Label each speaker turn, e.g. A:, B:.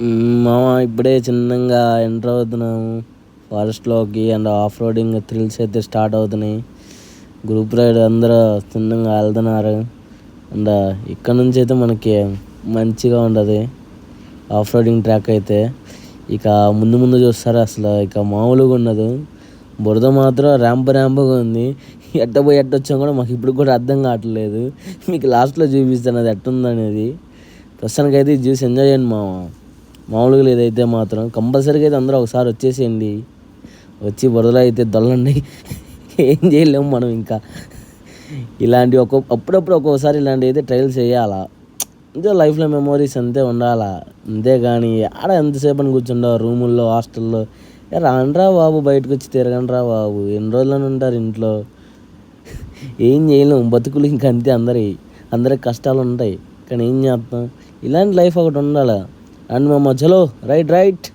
A: మామ ఇప్పుడే చిన్నగా ఎంటర్ అవుతున్నాము ఫారెస్ట్లోకి. అండ్ ఆఫ్ రోడింగ్ థ్రిల్స్ అయితే స్టార్ట్ అవుతున్నాయి. గ్రూప్ రైడ్ అందరూ చిన్నగా వెళ్తున్నారు. అండ్ ఇక్కడ నుంచి అయితే మనకి మంచిగా ఉండదు ఆఫ్ రోడింగ్ ట్రాక్ అయితే. ఇక ముందు ముందు చూస్తారు అసలు ఇక మామూలుగా ఉండదు. బురద మాత్రం ర్యాంపుగా ఉంది. ఎట్ట పోయి ఎట్టొచ్చాం కూడా మాకు ఇప్పుడు కూడా అర్థం కావట్లేదు. మీకు లాస్ట్లో చూపిస్తాను అది ఎట్టుందనేది. ప్రస్తుతానికి అయితే ఇది చూసి ఎంజాయ్ చేయండి మామూలుగా లేదైతే మాత్రం. కంపల్సరీగా అయితే అందరూ ఒకసారి వచ్చేసేయండి. వచ్చి బురదలో అయితే దొల్లండి. ఏం చేయలేము మనం ఇంకా. ఇలాంటి అప్పుడప్పుడు ఒక్కొక్కసారి ఇలాంటివి అయితే ట్రయల్స్ చేయాలా. అంతే లైఫ్లో మెమోరీస్ అంతే ఉండాలా. అంతేగాని ఆడ ఎంతసేపు అని కూర్చుండవు రూముల్లో హాస్టల్లో. రాండ్రా బాబు బయటకు వచ్చి తిరగండ్రా బాబు. ఎన్ని రోజులని ఉంటారు ఇంట్లో. ఏం చేయలేము బతుకులు ఇంక అంతే. అందరికి కష్టాలు ఉంటాయి. కానీ ఏం చేస్తాం. ఇలాంటి లైఫ్ ఒకటి ఉండాలి. అండ్ మమ్మ చలో రైట్